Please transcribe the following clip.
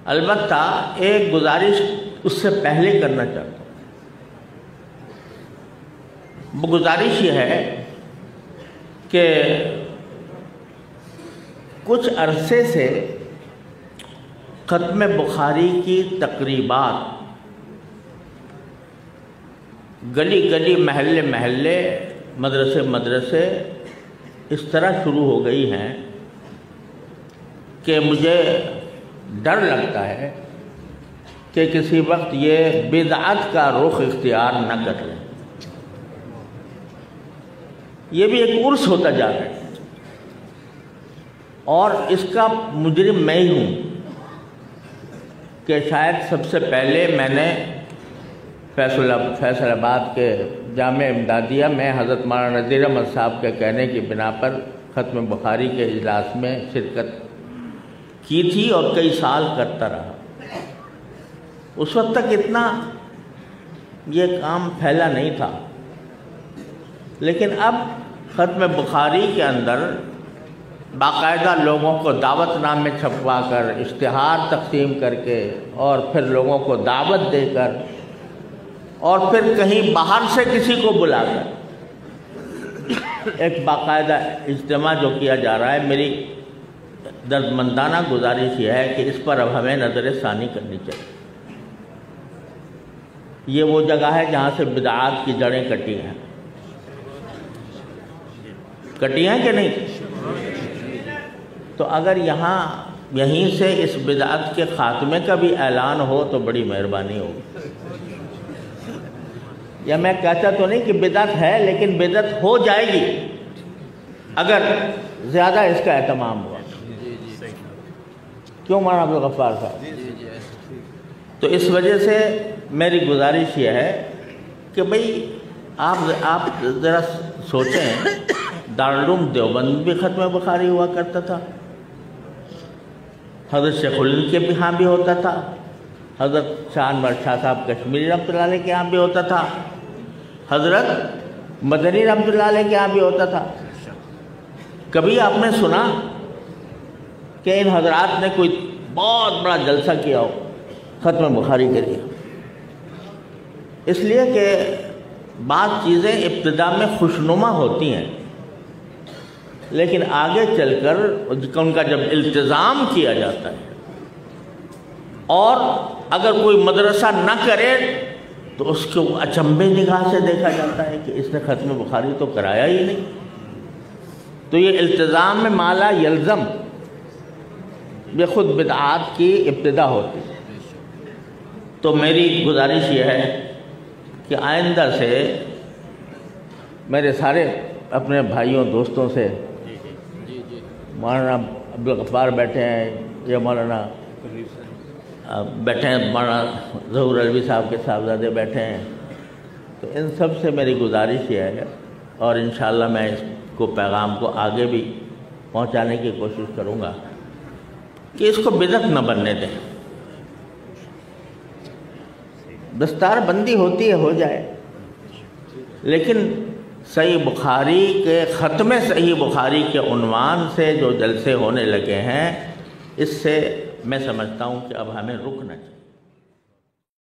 البتہ ایک گزارش اس سے پہلے کرنا چاہتا ہوں۔ وہ گزارش یہ ہے کہ کچھ عرصے سے ختم بخاری کی تقریبات گلی گلی، محلے محلے، مدرسے مدرسے اس طرح شروع ہو گئی ہیں کہ مجھے ڈر لگتا ہے کہ کسی وقت یہ بدعت کا رخ اختیار نہ کر لیں۔ یہ بھی ایک عرس ہوتا جا رہا ہے اور اس کا مجرم میں ہی ہوں کہ شاید سب سے پہلے میں نے فیصل آباد کے جامع امدادیہ میں حضرت مولانا نذیر احمد صاحب کے کہنے کی بنا پر ختم بخاری کے اجلاس میں شرکت کی تھی اور کئی سال کرتا رہا۔ اس وقت تک اتنا یہ کام پھیلا نہیں تھا، لیکن اب ختم بخاری کے اندر باقاعدہ لوگوں کو دعوت نامے چھپوا کر، اشتہار تقسیم کر کے، اور پھر لوگوں کو دعوت دے کر، اور پھر کہیں باہر سے کسی کو بلا کر ایک باقاعدہ اجتماع جو کیا جا رہا ہے، میری دردمندانہ گزارش یہ ہے کہ اس پر اب ہمیں نظر ثانی کرنی چاہیے۔ یہ وہ جگہ ہے جہاں سے بدعات کی جڑیں کٹی ہیں کہ نہیں؟ تو اگر یہیں سے اس بدعت کے خاتمے کا بھی اعلان ہو تو بڑی مہربانی ہوگی۔ یا میں کہتا تو نہیں کہ بدعت ہے، لیکن بدعت ہو جائے گی اگر زیادہ اس کا اہتمام ہوا۔ کیوں مولانا عبدالغفار صاحب؟ تو اس وجہ سے میری گزارش یہ ہے کہ بھئی آپ ذرا سوچیں، دارالعلوم دیوبند بھی ختم بخاری ہوا کرتا تھا، حضرت شیخ الہند کے بھی ہاں بھی ہوتا تھا، حضرت شاہ انور شاہ صاحب کشمیری رحمۃ اللہ علیہ کے ہاں بھی ہوتا تھا، حضرت مدنی رحمۃ اللہ علیہ کے ہاں بھی ہوتا تھا۔ کبھی آپ نے سنا کہ ان حضرات نے کوئی بہت بڑا جلسہ کیا ہو ختم بخاری کے لیے؟ اس لیے کہ بعض چیزیں ابتدا میں خوشنما ہوتی ہیں، لیکن آگے چل کر ان کا جب التزام کیا جاتا ہے اور اگر کوئی مدرسہ نہ کرے تو اس کو اچنبے نگاہ سے دیکھا جاتا ہے کہ اس نے ختم بخاری تو کرایا ہی نہیں۔ تو یہ التزام میں مالا یلزم، یہ خود بدعات کی ابتدا ہوتی ہے۔ تو میری گزارش یہ ہے کہ آئندہ سے میرے سارے اپنے بھائیوں دوستوں سے، مولانا عبدالغفار بیٹھے ہیں، یا مولانا بیٹھے ہیں، مولانا ظہور علوی صاحب کے صاحبزادے بیٹھے ہیں، تو ان سب سے میری گزارش یہ ہے، اور انشاءاللہ میں اس کو پیغام کو آگے بھی پہنچانے کی کوشش کروں گا کہ اس کو بدعت نہ بننے دیں۔ دستار بندی ہوتی ہے، ہو جائے، لیکن صحیح بخاری کے ختم صحیح بخاری کے عنوان سے جو جلسے ہونے لگے ہیں، اس سے میں سمجھتا ہوں کہ اب ہمیں رکنا چاہیے۔